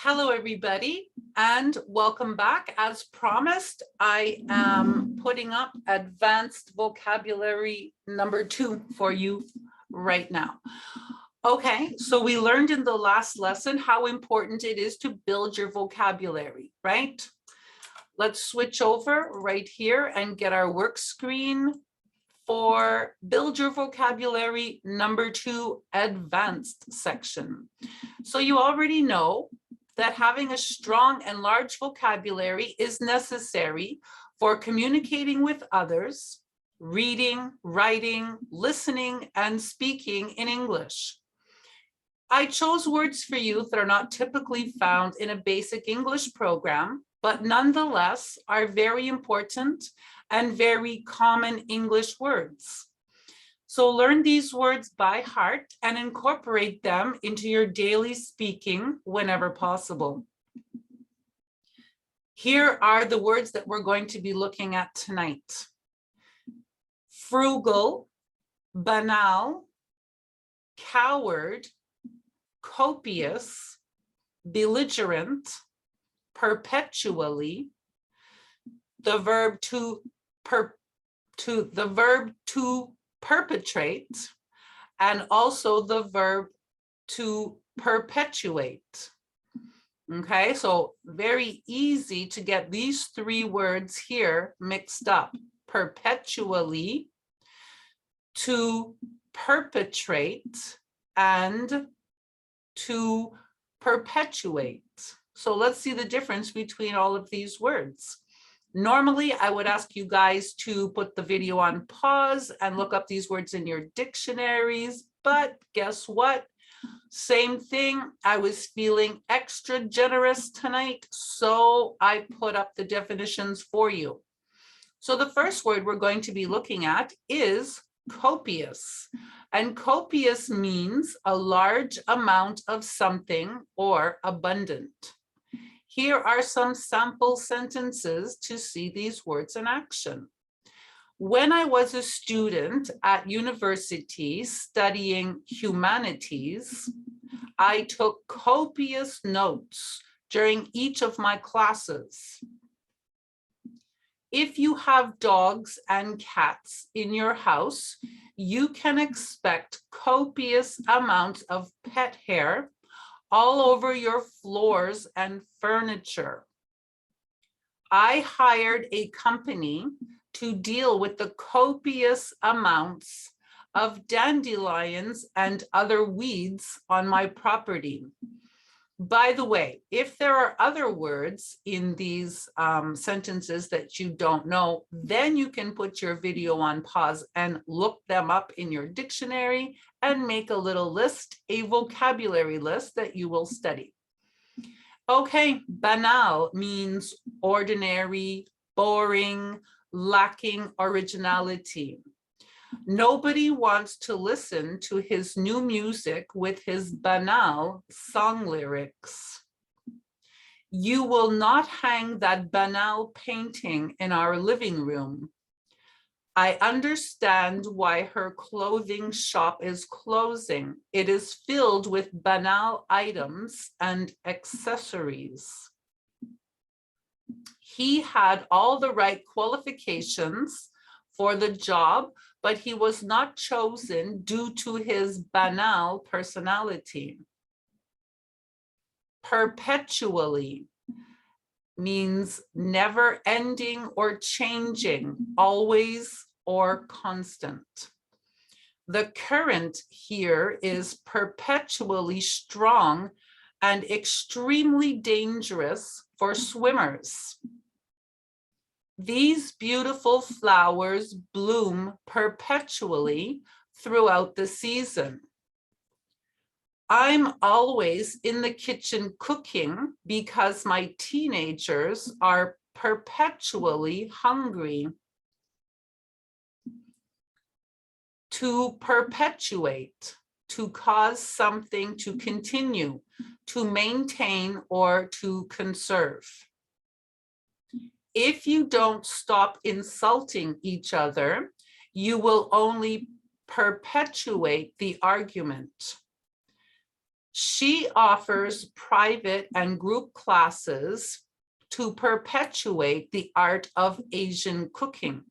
Hello, everybody, and welcome back. As promised, I am putting up advanced vocabulary number 2 for you right now. Okay, so we learned in the last lesson how important it is to build your vocabulary, right? Let's switch over right here and get our work screen for build your vocabulary number 2 advanced section. So you already know that having a strong and large vocabulary is necessary for communicating with others, reading, writing, listening, and speaking in English. I chose words for you that are not typically found in a basic English program, but nonetheless are very important and very common English words. So learn these words by heart and incorporate them into your daily speaking whenever possible. Here are the words that we're going to be looking at tonight. Frugal, banal, coward, copious, belligerent, perpetually, the verb to perpetrate, and also the verb to perpetuate. Okay, so very easy to get these three words here mixed up. Perpetually, to perpetrate, and to perpetuate. So let's see the difference between all of these words. Normally, I would ask you guys to put the video on pause and look up these words in your dictionaries, but guess what? Same thing, I was feeling extra generous tonight, so I put up the definitions for you. So the first word we're going to be looking at is copious. And copious means a large amount of something or abundant. Here are some sample sentences to see these words in action. When I was a student at university studying humanities, I took copious notes during each of my classes. If you have dogs and cats in your house, you can expect copious amounts of pet hair all over your floors and furniture. I hired a company to deal with the copious amounts of dandelions and other weeds on my property. By the way, if there are other words in these sentences that you don't know, then you can put your video on pause and look them up in your dictionary and make a little list, a vocabulary list that you will study. Okay, banal means ordinary, boring, lacking originality. Nobody wants to listen to his new music with his banal song lyrics. You will not hang that banal painting in our living room. I understand why her clothing shop is closing. It is filled with banal items and accessories. He had all the right qualifications for the job, but he was not chosen due to his banal personality. Perpetually means never ending or changing, always or constant. The current here is perpetually strong and extremely dangerous for swimmers. These beautiful flowers bloom perpetually throughout the season. I'm always in the kitchen cooking because my teenagers are perpetually hungry. To perpetuate, to cause something to continue, to maintain, or to conserve. If you don't stop insulting each other, you will only perpetuate the argument. She offers private and group classes to perpetuate the art of Asian cooking.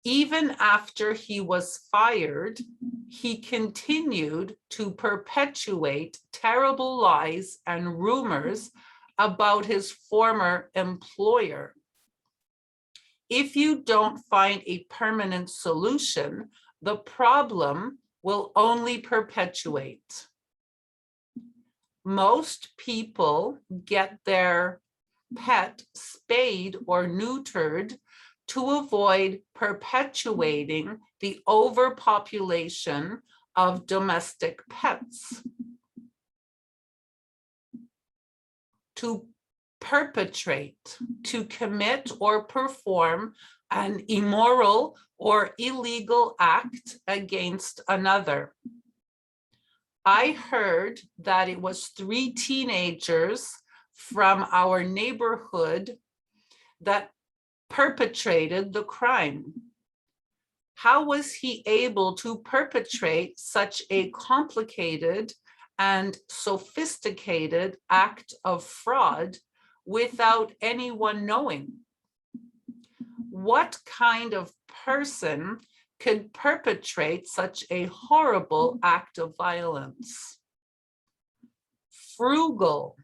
Even after he was fired, he continued to perpetuate terrible lies and rumors about his former employer. If you don't find a permanent solution, the problem will only perpetuate. Most people get their pet spayed or neutered to avoid perpetuating the overpopulation of domestic pets. To perpetrate, to commit or perform an immoral or illegal act against another. I heard that it was 3 teenagers from our neighborhood that perpetrated the crime. How was he able to perpetrate such a complicated and sophisticated act of fraud without anyone knowing? What kind of person could perpetrate such a horrible act of violence? Frugal.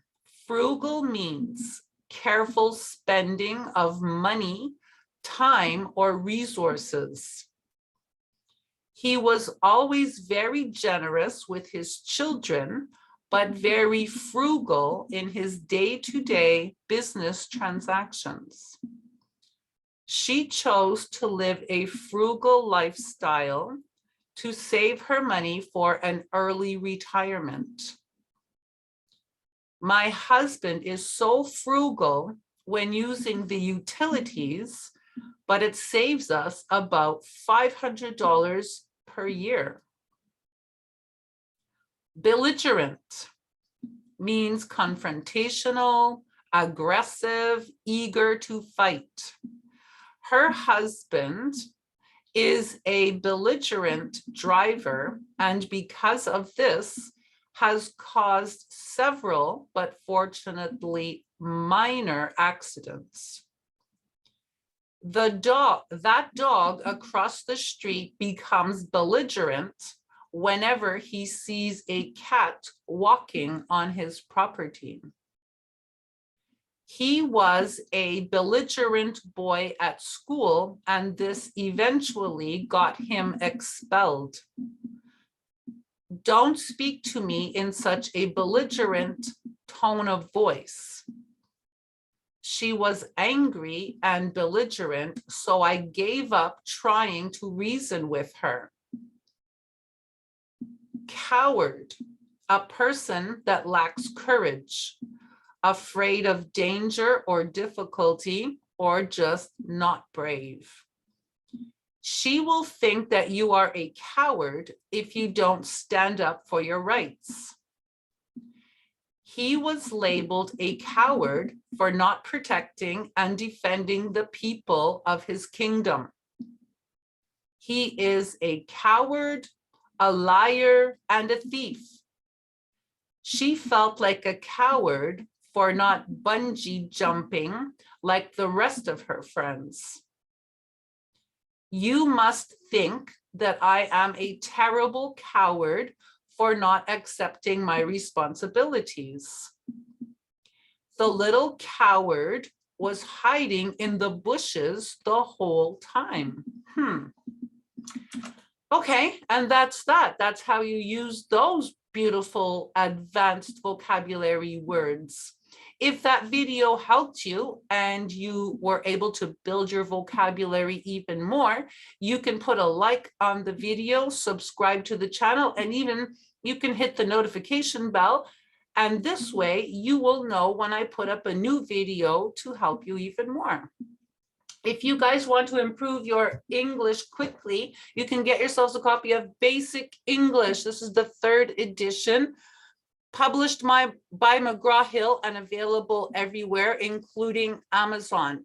Frugal means careful spending of money, time, or resources. He was always very generous with his children, but very frugal in his day-to-day business transactions. She chose to live a frugal lifestyle to save her money for an early retirement. My husband is so frugal when using the utilities, but it saves us about $500 per year. Belligerent means confrontational, aggressive, eager to fight. Her husband is a belligerent driver, and because of this, has caused several, but fortunately minor accidents. That dog across the street becomes belligerent whenever he sees a cat walking on his property. He was a belligerent boy at school, and this eventually got him expelled. Don't speak to me in such a belligerent tone of voice. She was angry and belligerent, so I gave up trying to reason with her. Coward, a person that lacks courage, afraid of danger or difficulty, or just not brave. She will think that you are a coward if you don't stand up for your rights. He was labeled a coward for not protecting and defending the people of his kingdom. He is a coward, a liar, and a thief. She felt like a coward for not bungee jumping like the rest of her friends. You must think that I am a terrible coward for not accepting my responsibilities. The little coward was hiding in the bushes the whole time. Okay, and that's that. That's how you use those beautiful advanced vocabulary words. If that video helped you and you were able to build your vocabulary even more, you can put a like on the video, subscribe to the channel, and even you can hit the notification bell. And this way you will know when I put up a new video to help you even more. If you guys want to improve your English quickly, you can get yourselves a copy of Basic English. This is the 3rd edition, published by McGraw-Hill and available everywhere, including Amazon.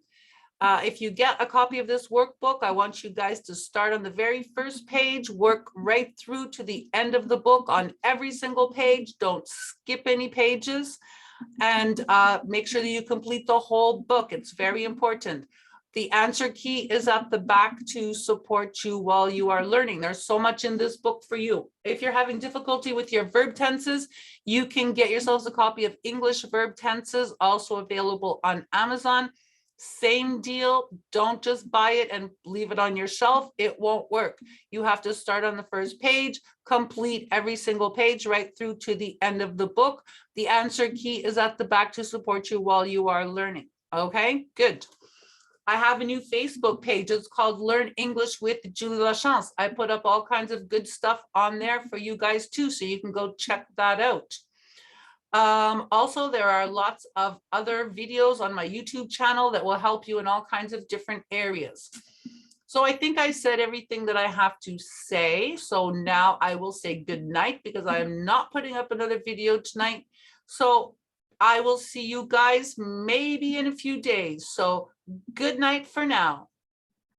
If you get a copy of this workbook, I want you guys to start on the very first page, work right through to the end of the book on every single page. Don't skip any pages, and make sure that you complete the whole book. It's very important. The answer key is at the back to support you while you are learning. There's so much in this book for you. If you're having difficulty with your verb tenses, you can get yourselves a copy of English verb tenses, also available on Amazon. Same deal. Don't just buy it and leave it on your shelf. It won't work. You have to start on the first page, complete every single page right through to the end of the book. The answer key is at the back to support you while you are learning. Okay, good. I have a new Facebook page. It's called Learn English with Julie Lachance. I put up all kinds of good stuff on there for you guys too, so you can go check that out. Also, there are lots of other videos on my YouTube channel that will help you in all kinds of different areas. So I think I said everything that I have to say. So now I will say good night because I am not putting up another video tonight. So I will see you guys maybe in a few days. So good night for now.